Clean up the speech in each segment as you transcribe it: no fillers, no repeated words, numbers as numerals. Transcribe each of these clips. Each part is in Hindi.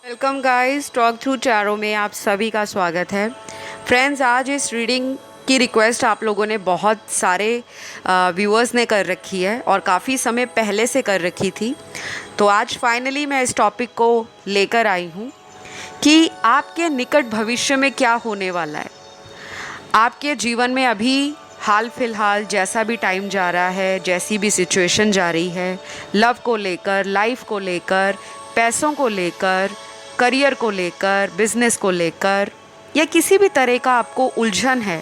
वेलकम गाइस, टॉक थ्रू चारों में आप सभी का स्वागत है। फ्रेंड्स, आज इस रीडिंग की रिक्वेस्ट आप लोगों ने बहुत सारे व्यूअर्स ने कर रखी है और काफ़ी समय पहले से कर रखी थी। तो आज फाइनली मैं इस टॉपिक को लेकर आई हूँ कि आपके निकट भविष्य में क्या होने वाला है। आपके जीवन में अभी हाल फिलहाल जैसा भी टाइम जा रहा है, जैसी भी सिचुएशन जा रही है, लव को लेकर, लाइफ को लेकर, पैसों को लेकर, करियर को लेकर, बिजनेस को लेकर, या किसी भी तरह का आपको उलझन है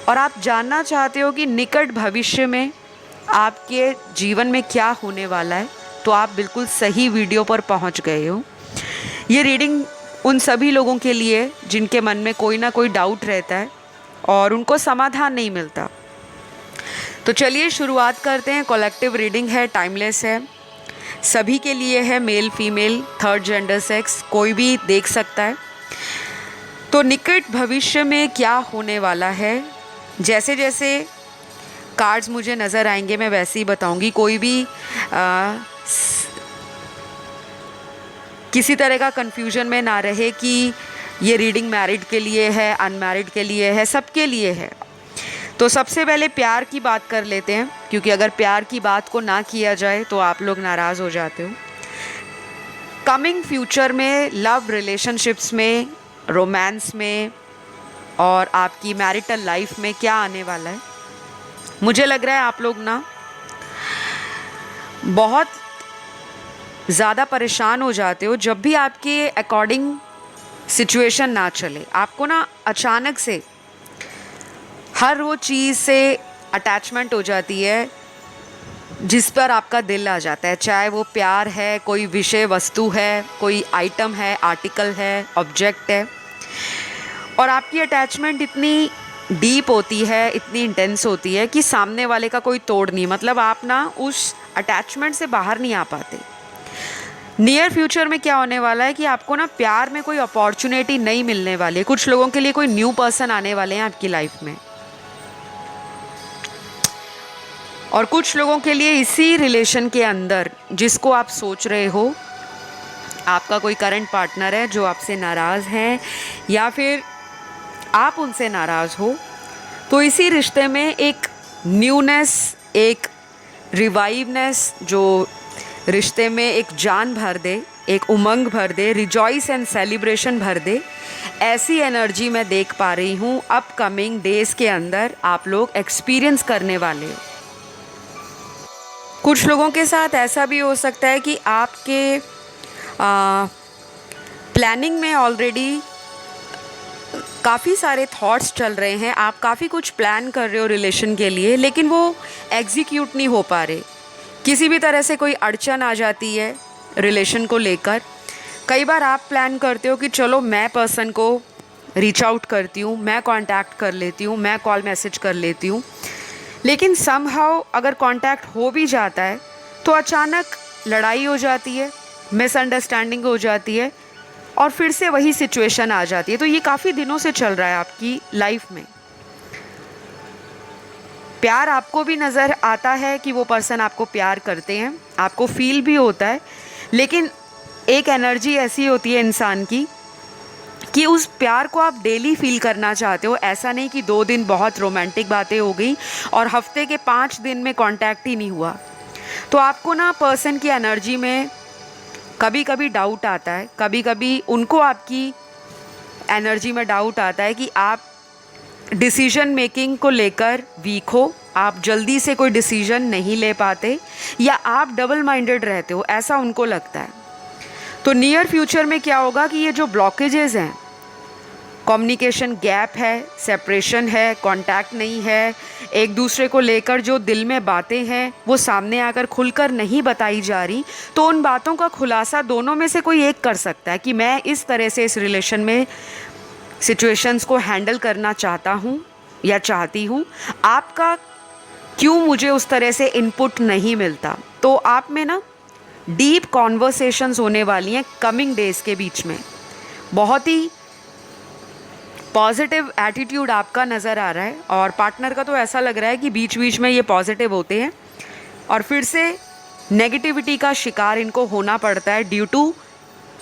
और आप जानना चाहते हो कि निकट भविष्य में आपके जीवन में क्या होने वाला है, तो आप बिल्कुल सही वीडियो पर पहुंच गए हो। ये रीडिंग उन सभी लोगों के लिए जिनके मन में कोई ना कोई डाउट रहता है और उनको समाधान नहीं मिलता। तो चलिए शुरुआत करते हैं। कलेक्टिव रीडिंग है, टाइमलेस है, सभी के लिए है, male female third gender sex कोई भी देख सकता है। तो निकट भविष्य में क्या होने वाला है, जैसे जैसे कार्ड्स मुझे नज़र आएंगे मैं वैसे ही बताऊंगी। कोई भी किसी तरह का कन्फ्यूजन में ना रहे कि ये रीडिंग मैरिड के लिए है, अनमैरिड के लिए है, सबके लिए है। तो सबसे पहले प्यार की बात कर लेते हैं, क्योंकि अगर प्यार की बात को ना किया जाए तो आप लोग नाराज़ हो जाते हो। कमिंग फ्यूचर में लव रिलेशनशिप्स में, रोमांस में और आपकी मैरिटल लाइफ में क्या आने वाला है, मुझे लग रहा है आप लोग ना बहुत ज़्यादा परेशान हो जाते हो जब भी आपके अकॉर्डिंग सिचुएशन ना चले। आपको ना अचानक से हर वो चीज़ से अटैचमेंट हो जाती है जिस पर आपका दिल आ जाता है, चाहे वो प्यार है, कोई विषय वस्तु है, कोई आइटम है, आर्टिकल है, ऑब्जेक्ट है। और आपकी अटैचमेंट इतनी डीप होती है, इतनी इंटेंस होती है कि सामने वाले का कोई तोड़ नहीं। मतलब आप ना उस अटैचमेंट से बाहर नहीं आ पाते। नियर फ्यूचर में क्या होने वाला है कि आपको ना प्यार में कोई अपॉर्चुनिटी नहीं मिलने वाली है। कुछ लोगों के लिए कोई न्यू पर्सन आने वाले हैं आपकी लाइफ में, और कुछ लोगों के लिए इसी रिलेशन के अंदर जिसको आप सोच रहे हो, आपका कोई करंट पार्टनर है जो आपसे नाराज़ है या फिर आप उनसे नाराज़ हो, तो इसी रिश्ते में एक न्यूनेस, एक रिवाइवनेस जो रिश्ते में एक जान भर दे, एक उमंग भर दे, रिजॉइस एंड सेलिब्रेशन भर दे, ऐसी एनर्जी मैं देख पा रही हूँ अपकमिंग डेज के अंदर आप लोग एक्सपीरियंस करने वाले हो। कुछ लोगों के साथ ऐसा भी हो सकता है कि आपके प्लानिंग में ऑलरेडी काफ़ी सारे थॉट्स चल रहे हैं, आप काफ़ी कुछ प्लान कर रहे हो रिलेशन के लिए, लेकिन वो एग्जीक्यूट नहीं हो पा रहे। किसी भी तरह से कोई अड़चन आ जाती है रिलेशन को लेकर। कई बार आप प्लान करते हो कि चलो मैं पर्सन को रीच आउट करती हूँ, मैं कांटेक्ट कर लेती हूँ, मैं कॉल मैसेज कर लेती हूँ, लेकिन समहाउ अगर कांटेक्ट हो भी जाता है तो अचानक लड़ाई हो जाती है, मिसअंडरस्टैंडिंग हो जाती है और फिर से वही सिचुएशन आ जाती है। तो ये काफ़ी दिनों से चल रहा है आपकी लाइफ में। प्यार आपको भी नज़र आता है कि वो पर्सन आपको प्यार करते हैं, आपको फील भी होता है, लेकिन एक एनर्जी ऐसी होती है इंसान की कि उस प्यार को आप डेली फील करना चाहते हो। ऐसा नहीं कि 2 दिन बहुत रोमांटिक बातें हो गई और हफ्ते के 5 दिन में कांटेक्ट ही नहीं हुआ। तो आपको ना पर्सन की एनर्जी में कभी कभी डाउट आता है, कभी कभी उनको आपकी एनर्जी में डाउट आता है कि आप डिसीजन मेकिंग को लेकर वीक हो, आप जल्दी से कोई डिसीजन नहीं ले पाते, या आप डबल माइंडेड रहते हो, ऐसा उनको लगता है। तो नियर फ्यूचर में क्या होगा कि ये जो ब्लॉकेजेस हैं, कम्युनिकेशन गैप है, सेपरेशन है, कांटेक्ट नहीं है, एक दूसरे को लेकर जो दिल में बातें हैं वो सामने आकर खुलकर नहीं बताई जा रही, तो उन बातों का खुलासा दोनों में से कोई एक कर सकता है कि मैं इस तरह से इस रिलेशन में सिचुएशंस को हैंडल करना चाहता हूँ या चाहती हूँ, आपका क्यों मुझे उस तरह से इनपुट नहीं मिलता। तो आप में ना डीप कॉन्वर्सेशंस होने वाली हैं कमिंग डेज के बीच में। बहुत ही पॉजिटिव एटीट्यूड आपका नज़र आ रहा है और पार्टनर का तो ऐसा लग रहा है कि बीच बीच में ये पॉजिटिव होते हैं और फिर से नेगेटिविटी का शिकार इनको होना पड़ता है ड्यू टू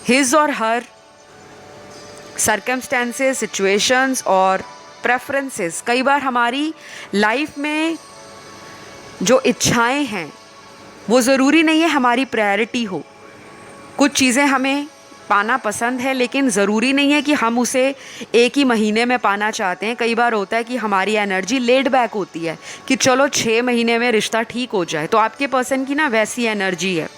हिज और हर सर्कमस्टेंसेस, सिचुएशंस और प्रेफरेंसेस कई बार हमारी लाइफ में जो इच्छाएं हैं वो ज़रूरी नहीं है हमारी प्रायोरिटी हो। कुछ चीज़ें हमें पाना पसंद है लेकिन ज़रूरी नहीं है कि हम उसे एक ही महीने में पाना चाहते हैं। कई बार होता है कि हमारी एनर्जी लेड बैक होती है कि चलो 6 महीने में रिश्ता ठीक हो जाए। तो आपके पर्सन की ना वैसी एनर्जी है,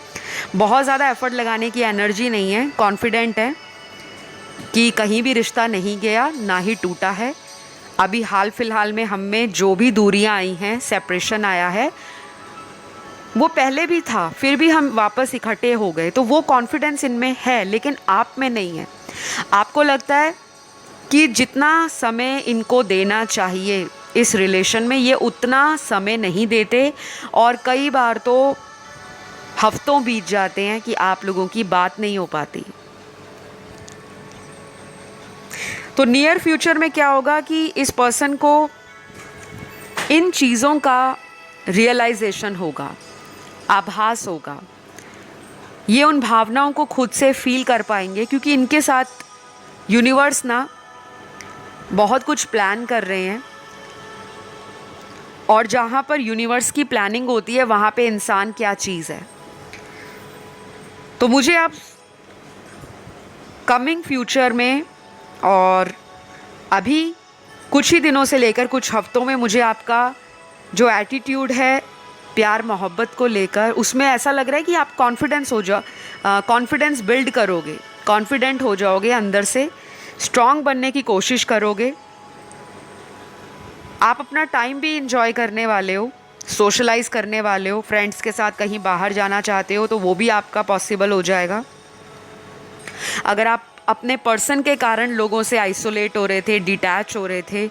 बहुत ज़्यादा एफर्ट लगाने की एनर्जी नहीं है, कॉन्फिडेंट है कि कहीं भी रिश्ता नहीं गया ना ही टूटा है। अभी हाल फिलहाल में हम में जो भी दूरियां आई हैं, सेपरेशन आया है, वो पहले भी था, फिर भी हम वापस इकट्ठे हो गए। तो वो कॉन्फिडेंस इनमें है लेकिन आप में नहीं है। आपको लगता है कि जितना समय इनको देना चाहिए इस रिलेशन में ये उतना समय नहीं देते और कई बार तो हफ्तों बीत जाते हैं कि आप लोगों की बात नहीं हो पाती। तो नियर फ्यूचर में क्या होगा कि इस पर्सन को इन चीज़ों का रियलाइजेशन होगा, आभास होगा। ये उन भावनाओं को खुद से फील कर पाएंगे क्योंकि इनके साथ यूनिवर्स ना बहुत कुछ प्लान कर रहे हैं और जहाँ पर यूनिवर्स की प्लानिंग होती है वहाँ पे इंसान क्या चीज़ है। तो मुझे आप कमिंग फ्यूचर में और अभी कुछ ही दिनों से लेकर कुछ हफ्तों में मुझे आपका जो एटीट्यूड है प्यार मोहब्बत को लेकर, उसमें ऐसा लग रहा है कि आप कॉन्फिडेंस बिल्ड करोगे, कॉन्फिडेंट हो जाओगे, अंदर से स्ट्रांग बनने की कोशिश करोगे। आप अपना टाइम भी इंजॉय करने वाले हो, सोशलाइज करने वाले हो, फ्रेंड्स के साथ कहीं बाहर जाना चाहते हो तो वो भी आपका पॉसिबल हो जाएगा। अगर आप अपने पर्सन के कारण लोगों से आइसोलेट हो रहे थे, डिटैच हो रहे थे,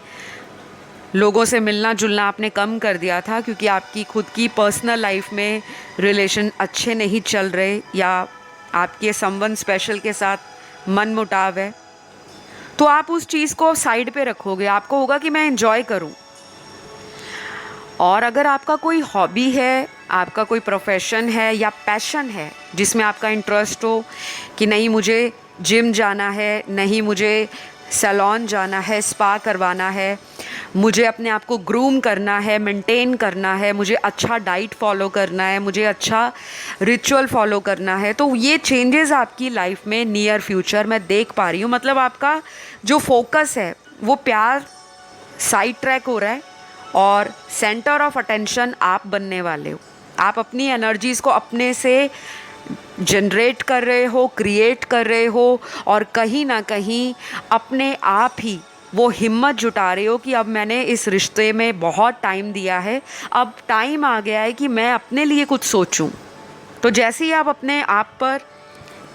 लोगों से मिलना जुलना आपने कम कर दिया था क्योंकि आपकी खुद की पर्सनल लाइफ में रिलेशन अच्छे नहीं चल रहे या आपके समवन स्पेशल के साथ मन मुटाव है, तो आप उस चीज़ को साइड पे रखोगे। आपको होगा कि मैं एंजॉय करूं। और अगर आपका कोई हॉबी है, आपका कोई प्रोफेशन है या पैशन है जिसमें आपका इंटरेस्ट हो कि नहीं मुझे जिम जाना है, नहीं मुझे सैलून जाना है, स्पा करवाना है, मुझे अपने आप को ग्रूम करना है, मेंटेन करना है, मुझे अच्छा डाइट फॉलो करना है, मुझे अच्छा रिचुअल फॉलो करना है, तो ये चेंजेस आपकी लाइफ में नियर फ्यूचर मैं देख पा रही हूँ। मतलब आपका जो फोकस है वो प्यार साइड ट्रैक हो रहा है और सेंटर ऑफ अटेंशन आप बनने वाले हो। आप अपनी एनर्जीज़ को अपने से जनरेट कर रहे हो, क्रिएट कर रहे हो और कहीं ना कहीं अपने आप ही वो हिम्मत जुटा रहे हो कि अब मैंने इस रिश्ते में बहुत टाइम दिया है, अब टाइम आ गया है कि मैं अपने लिए कुछ सोचूं। तो जैसे ही आप अपने आप पर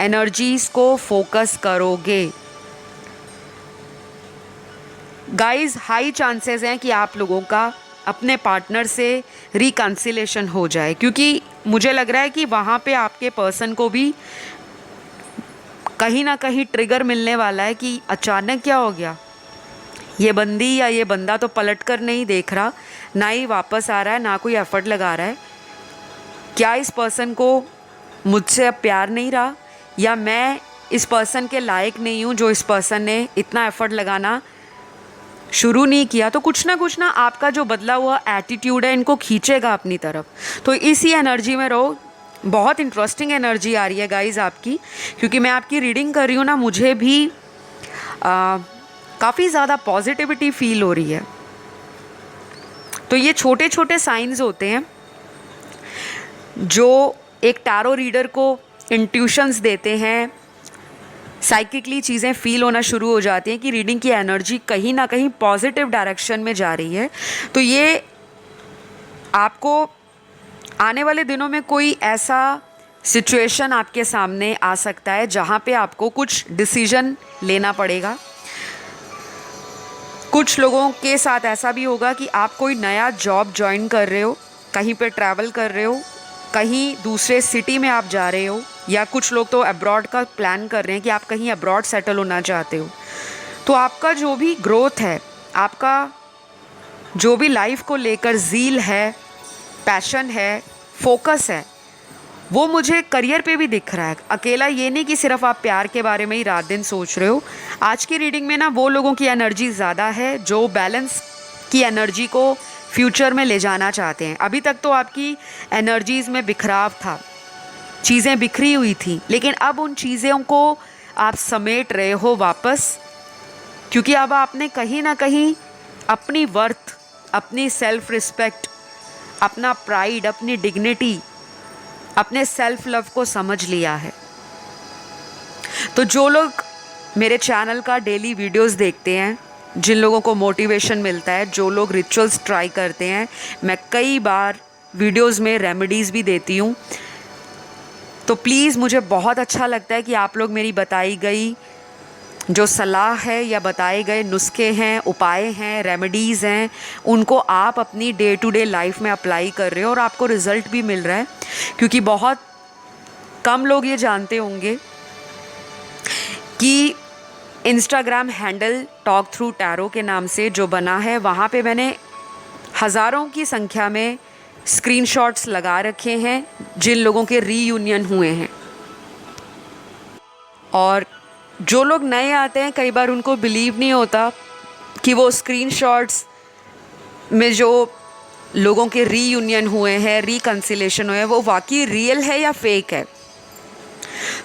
एनर्जीज़ को फोकस करोगे गाइस, हाई चांसेस हैं कि आप लोगों का अपने पार्टनर से रिकन्सिलेशन हो जाए, क्योंकि मुझे लग रहा है कि वहाँ पे आपके पर्सन को भी कहीं ना कहीं ट्रिगर मिलने वाला है कि अचानक क्या हो गया, ये बंदी या ये बंदा तो पलट कर नहीं देख रहा, ना ही वापस आ रहा है, ना कोई एफर्ट लगा रहा है। क्या इस पर्सन को मुझसे अब प्यार नहीं रहा या मैं इस पर्सन के लायक नहीं हूँ जो इस पर्सन ने इतना एफर्ट लगाना शुरू नहीं किया। तो कुछ ना आपका जो बदला हुआ एटीट्यूड है इनको खींचेगा अपनी तरफ। तो इसी एनर्जी में रहो। बहुत इंटरेस्टिंग एनर्जी आ रही है गाइज आपकी, क्योंकि मैं आपकी रीडिंग कर रही हूँ ना, मुझे भी काफ़ी ज़्यादा पॉजिटिविटी फील हो रही है। तो ये छोटे छोटे साइंस होते हैं जो एक टैरो रीडर को इंट्यूशंस देते हैं, साइकिकली चीज़ें फील होना शुरू हो जाती हैं कि रीडिंग की एनर्जी कहीं ना कहीं पॉजिटिव डायरेक्शन में जा रही है। तो ये आपको आने वाले दिनों में कोई ऐसा सिचुएशन आपके सामने आ सकता है जहाँ पे आपको कुछ डिसीजन लेना पड़ेगा। कुछ लोगों के साथ ऐसा भी होगा कि आप कोई नया जॉब ज्वाइन कर रहे हो, कहीं पे ट्रैवल कर रहे हो, कहीं दूसरे सिटी में आप जा रहे हो, या कुछ लोग तो अब्रॉड का प्लान कर रहे हैं कि आप कहीं अब्रॉड सेटल होना चाहते हो। तो आपका जो भी ग्रोथ है, आपका जो भी लाइफ को लेकर ज़ील है, पैशन है, फोकस है, वो मुझे करियर पे भी दिख रहा है। अकेला ये नहीं कि सिर्फ आप प्यार के बारे में ही रात दिन सोच रहे हो। आज की रीडिंग में ना वो लोगों की एनर्जी ज़्यादा है जो बैलेंस की एनर्जी को फ्यूचर में ले जाना चाहते हैं। अभी तक तो आपकी एनर्जीज़ में बिखराव था, चीज़ें बिखरी हुई थी, लेकिन अब उन चीज़ों को आप समेट रहे हो वापस, क्योंकि अब आपने कहीं ना कहीं अपनी वर्थ, अपनी सेल्फ रिस्पेक्ट, अपना प्राइड, अपनी डिग्निटी, अपने सेल्फ लव को समझ लिया है। तो जो लोग मेरे चैनल का डेली वीडियोस देखते हैं, जिन लोगों को मोटिवेशन मिलता है, जो लोग रिचुअल्स ट्राई करते हैं, मैं कई बार वीडियोस में रेमेडीज़ भी देती हूँ। तो प्लीज़, मुझे बहुत अच्छा लगता है कि आप लोग मेरी बताई गई जो सलाह है या बताए गए नुस्खे हैं, उपाय हैं, रेमेडीज़ हैं, उनको आप अपनी डे टू डे लाइफ में अप्लाई कर रहे हो और आपको रिज़ल्ट भी मिल रहा है। क्योंकि बहुत कम लोग ये जानते होंगे कि Instagram handle talk through tarot के नाम से जो बना है, वहाँ पे मैंने हज़ारों की संख्या में स्क्रीनशॉट्स लगा रखे हैं जिन लोगों के रीयूनियन हुए हैं। और जो लोग नए आते हैं, कई बार उनको बिलीव नहीं होता कि वो स्क्रीनशॉट्स में जो लोगों के रीयूनियन हुए हैं, रिकन्सिलेशन हुए हैं, वो वाकई रियल है या फेक है।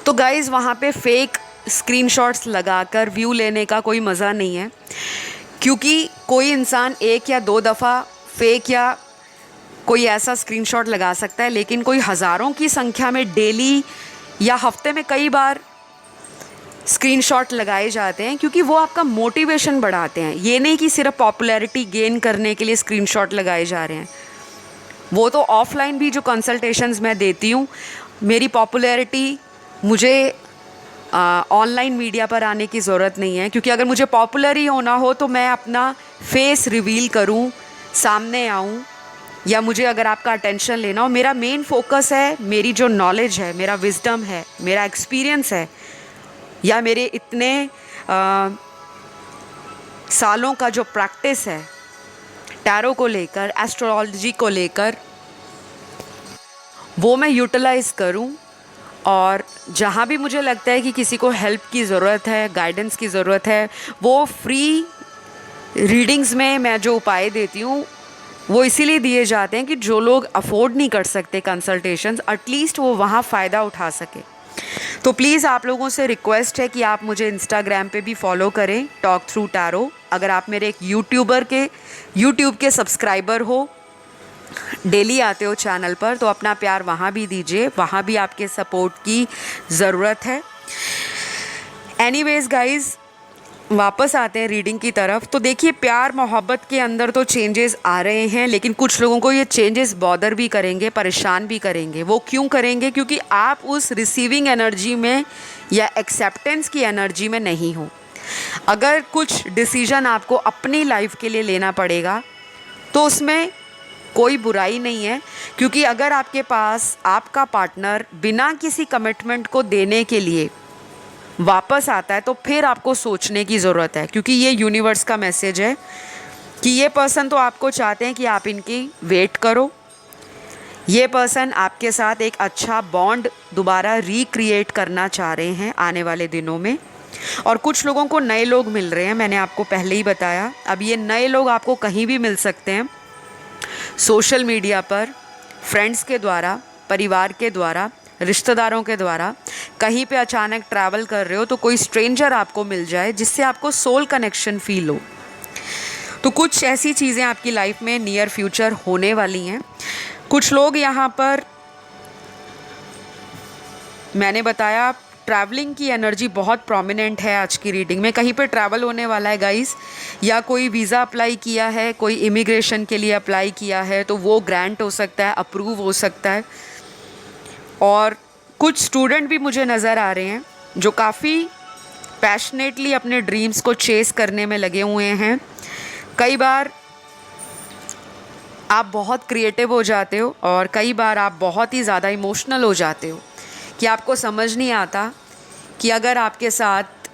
तो गाइज़, वहाँ पे फेक स्क्रीनशॉट्स लगाकर व्यू लेने का कोई मज़ा नहीं है, क्योंकि कोई इंसान एक या दो दफ़ा फेक या कोई ऐसा स्क्रीनशॉट लगा सकता है, लेकिन कोई हज़ारों की संख्या में डेली या हफ्ते में कई बार स्क्रीनशॉट लगाए जाते हैं, क्योंकि वो आपका मोटिवेशन बढ़ाते हैं। ये नहीं कि सिर्फ पॉपुलैरिटी गेन करने के लिए स्क्रीनशॉट लगाए जा रहे हैं। वो तो ऑफलाइन भी जो कंसल्टेशंस मैं देती हूँ, मेरी पॉपुलैरिटी मुझे ऑनलाइन मीडिया पर आने की ज़रूरत नहीं है, क्योंकि अगर मुझे पॉपुलर ही होना हो तो मैं अपना फेस रिवील करूँ, सामने आऊँ, या मुझे अगर आपका अटेंशन लेना हो, मेरा मेन फोकस है मेरी जो नॉलेज है, मेरा विजडम है, मेरा एक्सपीरियंस है, या मेरे इतने सालों का जो प्रैक्टिस है टैरो को लेकर, एस्ट्रोलॉजी को लेकर, वो मैं यूटिलाइज़ करूं। और जहाँ भी मुझे लगता है कि किसी को हेल्प की ज़रूरत है, गाइडेंस की ज़रूरत है, वो फ्री रीडिंग्स में मैं जो उपाय देती हूँ वो इसीलिए दिए जाते हैं कि जो लोग अफोर्ड नहीं कर सकते कंसल्टेशंस, एटलीस्ट वो वहाँ फ़ायदा उठा सके। तो प्लीज़, आप लोगों से रिक्वेस्ट है कि आप मुझे इंस्टाग्राम पे भी फॉलो करें, टॉक थ्रू टैरो। अगर आप मेरे एक यूट्यूब के सब्सक्राइबर हो, डेली आते हो चैनल पर, तो अपना प्यार वहाँ भी दीजिए, वहाँ भी आपके सपोर्ट की ज़रूरत है। एनीवेज़ गाइज़, वापस आते हैं रीडिंग की तरफ। तो देखिए, प्यार मोहब्बत के अंदर तो चेंजेस आ रहे हैं, लेकिन कुछ लोगों को ये चेंजेस बॉदर भी करेंगे, परेशान भी करेंगे। वो क्यों करेंगे? क्योंकि आप उस रिसीविंग एनर्जी में या एक्सेप्टेंस की एनर्जी में नहीं हो। अगर कुछ डिसीजन आपको अपनी लाइफ के लिए लेना पड़ेगा तो उसमें कोई बुराई नहीं है, क्योंकि अगर आपके पास आपका पार्टनर बिना किसी कमिटमेंट को देने के लिए वापस आता है तो फिर आपको सोचने की ज़रूरत है, क्योंकि ये यूनिवर्स का मैसेज है कि ये पर्सन तो आपको चाहते हैं कि आप इनकी वेट करो। ये पर्सन आपके साथ एक अच्छा बॉन्ड दोबारा रिक्रिएट करना चाह रहे हैं आने वाले दिनों में। और कुछ लोगों को नए लोग मिल रहे हैं, मैंने आपको पहले ही बताया। अब ये नए लोग आपको कहीं भी मिल सकते हैं, सोशल मीडिया पर, फ्रेंड्स के द्वारा, परिवार के द्वारा, रिश्तेदारों के द्वारा। कहीं पे अचानक ट्रैवल कर रहे हो तो कोई स्ट्रेंजर आपको मिल जाए जिससे आपको सोल कनेक्शन फील हो। तो कुछ ऐसी चीज़ें आपकी लाइफ में नियर फ्यूचर होने वाली हैं। कुछ लोग यहाँ पर, मैंने बताया, ट्रैवलिंग की एनर्जी बहुत प्रोमिनेंट है आज की रीडिंग में। कहीं पे ट्रैवल होने वाला है गाइस, या कोई वीज़ा अप्लाई किया है, कोई इमिग्रेशन के लिए अप्लाई किया है, तो वो ग्रांट हो सकता है, अप्रूव हो सकता है। और कुछ स्टूडेंट भी मुझे नज़र आ रहे हैं जो काफ़ी पैशनेटली अपने ड्रीम्स को चेस करने में लगे हुए हैं। कई बार आप बहुत क्रिएटिव हो जाते हो और कई बार आप बहुत ही ज़्यादा इमोशनल हो जाते हो कि आपको समझ नहीं आता कि अगर आपके साथ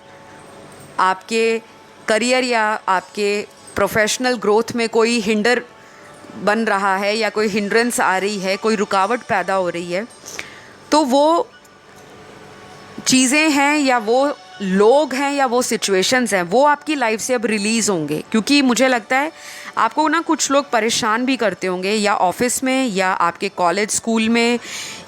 आपके करियर या आपके प्रोफेशनल ग्रोथ में कोई हिंडर बन रहा है या कोई हिंड्रेंस आ रही है, कोई रुकावट पैदा हो रही है, तो वो चीज़ें हैं या वो लोग हैं या वो सिचुएशंस हैं, वो आपकी लाइफ से अब रिलीज़ होंगे। क्योंकि मुझे लगता है आपको ना कुछ लोग परेशान भी करते होंगे, या ऑफिस में या आपके कॉलेज स्कूल में,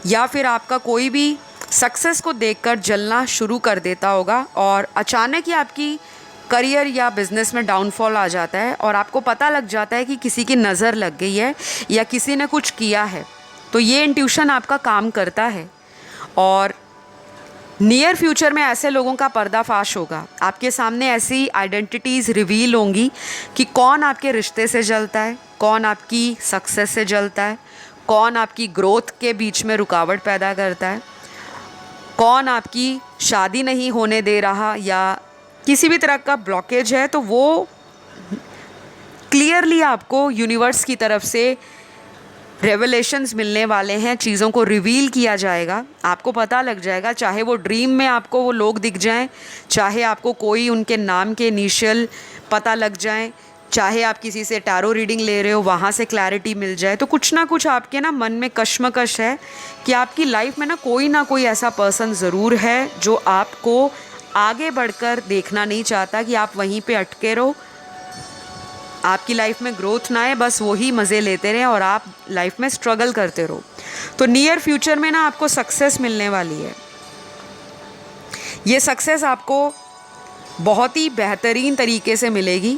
या फिर आपका कोई भी सक्सेस को देखकर जलना शुरू कर देता होगा, और अचानक ही आपकी करियर या बिज़नेस में डाउनफॉल आ जाता है और आपको पता लग जाता है कि किसी की नज़र लग गई है या किसी ने कुछ किया है। तो ये इंट्यूशन आपका काम करता है, और नियर फ्यूचर में ऐसे लोगों का पर्दाफाश होगा। आपके सामने ऐसी आइडेंटिटीज़ रिवील होंगी कि कौन आपके रिश्ते से जलता है, कौन आपकी सक्सेस से जलता है, कौन आपकी ग्रोथ के बीच में रुकावट पैदा करता है, कौन आपकी शादी नहीं होने दे रहा या किसी भी तरह का ब्लॉकेज है। तो वो क्लियरली आपको यूनिवर्स की तरफ से रेवलेशंस मिलने वाले हैं, चीज़ों को रिवील किया जाएगा, आपको पता लग जाएगा। चाहे वो ड्रीम में आपको वो लोग दिख जाएं, चाहे आपको कोई उनके नाम के इनिशियल पता लग जाएं, चाहे आप किसी से टैरो रीडिंग ले रहे हो वहाँ से क्लैरिटी मिल जाए, तो कुछ ना कुछ आपके ना मन में कश्मकश है कि आपकी लाइफ में ना कोई ऐसा पर्सन ज़रूर है जो आपको आगे बढ़कर देखना नहीं चाहता, कि आप वहीं पे अटके रहो, आपकी लाइफ में ग्रोथ ना आए, बस वही मज़े लेते रहें और आप लाइफ में स्ट्रगल करते रहो। तो नियर फ्यूचर में ना आपको सक्सेस मिलने वाली है। ये सक्सेस आपको बहुत ही बेहतरीन तरीके से मिलेगी,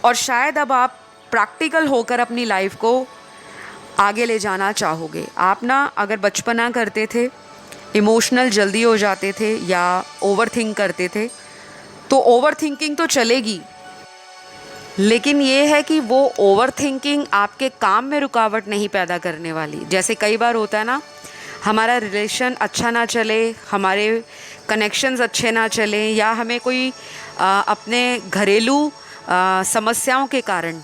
और शायद अब आप प्रैक्टिकल होकर अपनी लाइफ को आगे ले जाना चाहोगे। आप ना अगर बचपना करते थे, इमोशनल जल्दी हो जाते थे या ओवर थिंक करते थे, तो ओवर थिंकिंग तो चलेगी, लेकिन ये है कि वो ओवर थिंकिंग आपके काम में रुकावट नहीं पैदा करने वाली। जैसे कई बार होता है ना, हमारा रिलेशन अच्छा ना चले, हमारे कनेक्शंस अच्छे ना चले, या हमें कोई अपने घरेलू समस्याओं के कारण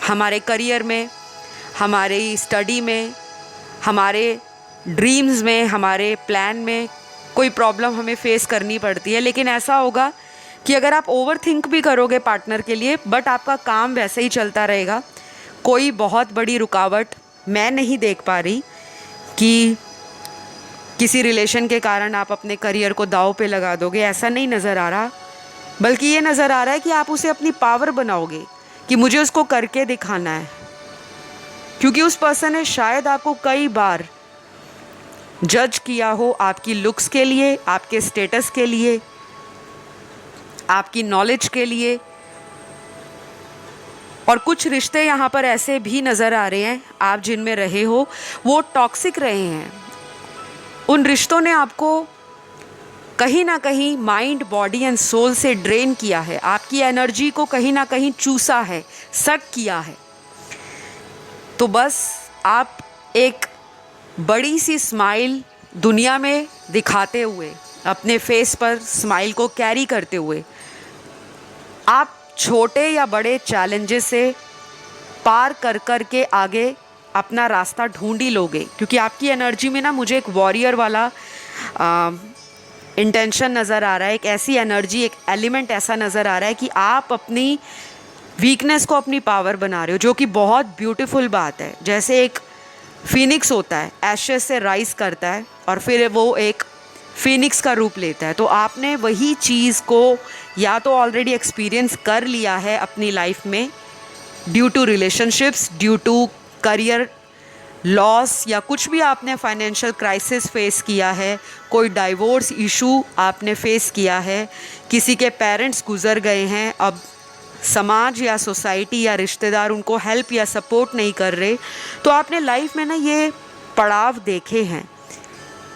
हमारे करियर में, हमारी स्टडी में, हमारे ड्रीम्स में, हमारे प्लान में कोई प्रॉब्लम हमें फेस करनी पड़ती है। लेकिन ऐसा होगा कि अगर आप ओवर थिंक भी करोगे पार्टनर के लिए, बट आपका काम वैसे ही चलता रहेगा, कोई बहुत बड़ी रुकावट मैं नहीं देख पा रही कि किसी रिलेशन के कारण आप अपने करियर को दांव पे लगा दोगे, ऐसा नहीं नज़र आ रहा। बल्कि ये नज़र आ रहा है कि आप उसे अपनी पावर बनाओगे, कि मुझे उसको करके दिखाना है। क्योंकि उस पर्सन ने शायद आपको कई बार जज किया हो आपकी लुक्स के लिए, आपके स्टेटस के लिए, आपकी नॉलेज के लिए। और कुछ रिश्ते यहाँ पर ऐसे भी नज़र आ रहे हैं, आप जिनमें रहे हो वो टॉक्सिक रहे हैं। उन रिश्तों ने आपको कहीं ना कहीं माइंड, बॉडी एंड सोल से ड्रेन किया है, आपकी एनर्जी को कहीं ना कहीं चूसा है, सक किया है। तो बस आप एक बड़ी सी स्माइल दुनिया में दिखाते हुए, अपने फेस पर स्माइल को कैरी करते हुए, आप छोटे या बड़े चैलेंजेस से पार कर के आगे अपना रास्ता ढूंढ ही लोगे। क्योंकि आपकी एनर्जी में ना मुझे एक वॉरियर वाला इंटेंशन नज़र आ रहा है, एक ऐसी एनर्जी, एक एलिमेंट ऐसा नज़र आ रहा है कि आप अपनी वीकनेस को अपनी पावर बना रहे हो, जो कि बहुत ब्यूटीफुल बात है। जैसे एक फीनिक्स होता है, एशेस से राइज करता है और फिर वो एक फीनिक्स का रूप लेता है। तो आपने वही चीज़ को या तो ऑलरेडी एक्सपीरियंस कर लिया है अपनी लाइफ में, due to relationships, due to career loss, या कुछ भी आपने फाइनेंशियल क्राइसिस फेस किया है, कोई डाइवोर्स इशू आपने फेस किया है, किसी के पेरेंट्स गुजर गए हैं, अब समाज या सोसाइटी या रिश्तेदार उनको हेल्प या सपोर्ट नहीं कर रहे। तो आपने लाइफ में ना ये पड़ाव देखे हैं,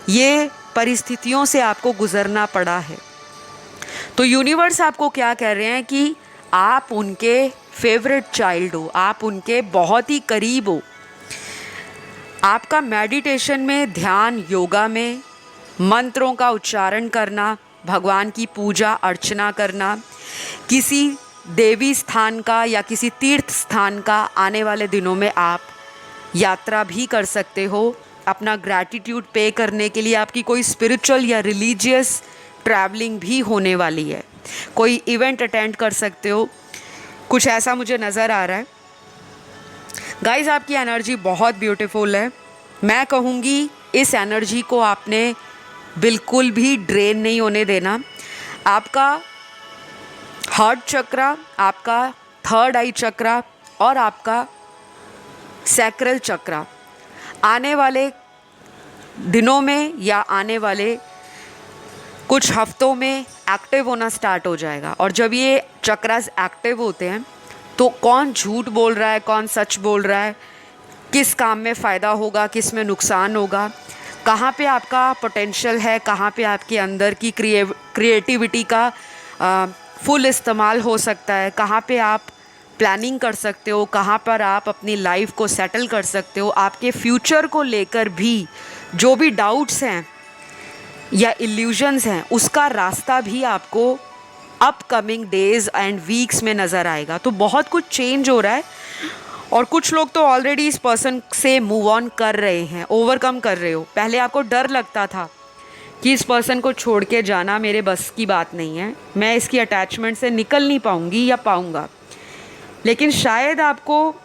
ये परिस्थितियों से आपको गुजरना पड़ा है। तो यूनिवर्स आपको क्या कह रहे हैं कि आप उनके फेवरेट चाइल्ड हो, आप उनके बहुत ही करीब हो। आपका मेडिटेशन में, ध्यान, योगा में मंत्रों का उच्चारण करना, भगवान की पूजा अर्चना करना, किसी देवी स्थान का या किसी तीर्थ स्थान का आने वाले दिनों में आप यात्रा भी कर सकते हो। अपना ग्रैटिट्यूड पे करने के लिए आपकी कोई स्पिरिचुअल या रिलीजियस ट्रैवलिंग भी होने वाली है, कोई इवेंट अटेंड कर सकते हो, कुछ ऐसा मुझे नज़र आ रहा है। गाइस, आपकी एनर्जी बहुत ब्यूटीफुल है। मैं कहूँगी इस एनर्जी को आपने बिल्कुल भी ड्रेन नहीं होने देना। आपका हार्ट चक्रा, आपका थर्ड आई चक्रा और आपका सैक्रल चक्रा आने वाले दिनों में या आने वाले कुछ हफ्तों में एक्टिव होना स्टार्ट हो जाएगा। और जब ये चक्रास एक्टिव होते हैं तो कौन झूठ बोल रहा है, कौन सच बोल रहा है, किस काम में फ़ायदा होगा, किस में नुकसान होगा, कहाँ पे आपका पोटेंशियल है, कहाँ पे आपके अंदर की क्रिएटिविटी का फुल इस्तेमाल हो सकता है, कहाँ पे आप प्लानिंग कर सकते हो, कहाँ पर आप अपनी लाइफ को सेटल कर सकते हो, आपके फ्यूचर को लेकर भी जो भी डाउट्स हैं या इल्यूजन्स हैं उसका रास्ता भी आपको अपकमिंग डेज एंड वीक्स में नज़र आएगा। तो बहुत कुछ चेंज हो रहा है और कुछ लोग तो ऑलरेडी इस पर्सन से मूव ऑन कर रहे हैं, ओवरकम कर रहे हो। पहले आपको डर लगता था कि इस पर्सन को छोड़ के जाना मेरे बस की बात नहीं है, मैं इसकी अटैचमेंट से निकल नहीं पाऊंगी या पाऊंगा, लेकिन शायद आपको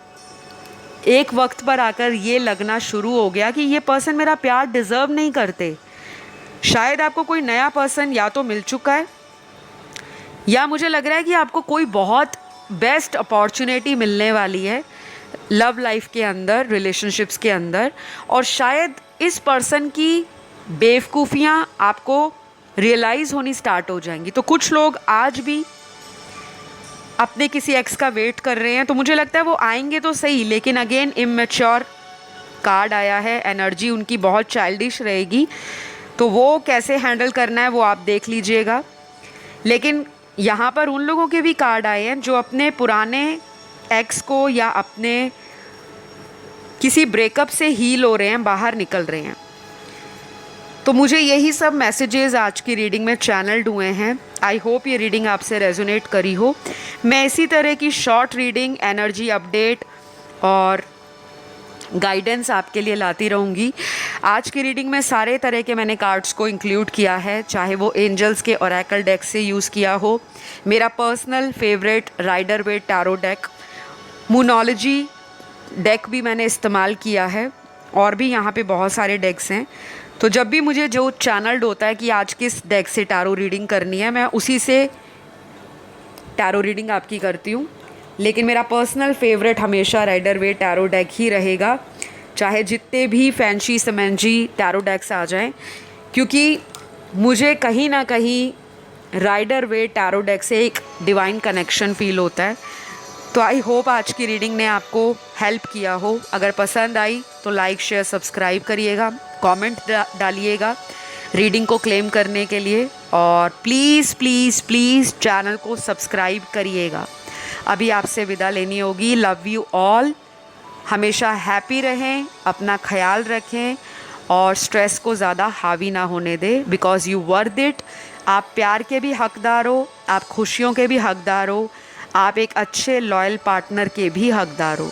एक वक्त पर आकर ये लगना शुरू हो गया कि ये पर्सन मेरा प्यार डिज़र्व नहीं करते। शायद आपको कोई नया पर्सन या तो मिल चुका है या मुझे लग रहा है कि आपको कोई बहुत बेस्ट अपॉर्चुनिटी मिलने वाली है लव लाइफ के अंदर, रिलेशनशिप्स के अंदर, और शायद इस पर्सन की बेवकूफ़ियाँ आपको रियलाइज़ होनी स्टार्ट हो जाएंगी। तो कुछ लोग आज भी अपने किसी एक्स का वेट कर रहे हैं, तो मुझे लगता है वो आएंगे तो सही, लेकिन अगेन इमैच्योर कार्ड आया है, एनर्जी उनकी बहुत चाइल्डिश रहेगी, तो वो कैसे हैंडल करना है वो आप देख लीजिएगा। लेकिन यहाँ पर उन लोगों के भी कार्ड आए हैं जो अपने पुराने एक्स को या अपने किसी ब्रेकअप से हील हो रहे हैं, बाहर निकल रहे हैं। तो मुझे यही सब मैसेजेस आज की रीडिंग में चैनल्ड हुए हैं। आई होप ये रीडिंग आपसे रेजोनेट करी हो। मैं इसी तरह की शॉर्ट रीडिंग, एनर्जी अपडेट और गाइडेंस आपके लिए लाती रहूँगी। आज की रीडिंग में सारे तरह के मैंने कार्ड्स को इंक्लूड किया है, चाहे वो एंजल्स के ओरेकल डेक से यूज़ किया हो, मेरा personal favourite Rider Waite tarot deck, Moonology deck भी मैंने इस्तेमाल किया है, और भी यहाँ पे बहुत सारे डेक्स हैं। तो जब भी मुझे जो चैनल्ड होता है कि आज किस डेक से टैरो रीडिंग करनी है, मैं उसी से टैरो रीडिंग आपकी करती हूँ। लेकिन मेरा पर्सनल फेवरेट हमेशा राइडर वेट टैरो डेक ही रहेगा, चाहे जितने भी फैंसी समंजी टैरो डेक्स आ जाएं, क्योंकि मुझे कहीं ना कहीं राइडर वेट टैरो डेक से एक डिवाइन कनेक्शन फील होता है। तो आई होप आज की रीडिंग ने आपको हेल्प किया हो। अगर पसंद आई तो लाइक, शेयर, सब्सक्राइब करिएगा, कमेंट डालिएगा रीडिंग को क्लेम करने के लिए, और प्लीज़ प्लीज़ प्लीज़ चैनल को सब्सक्राइब करिएगा। अभी आपसे विदा लेनी होगी। Love you all. हमेशा हैप्पी रहें, अपना ख्याल रखें और स्ट्रेस को ज़्यादा हावी ना होने दें, बिकॉज़ यू वर्थ इट। आप प्यार के भी हकदार हो, आप खुशियों के भी हकदार हो, आप एक अच्छे लॉयल पार्टनर के भी हकदार हो।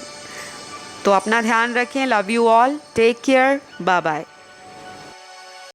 तो अपना ध्यान रखें। Love you all, take care, bye bye.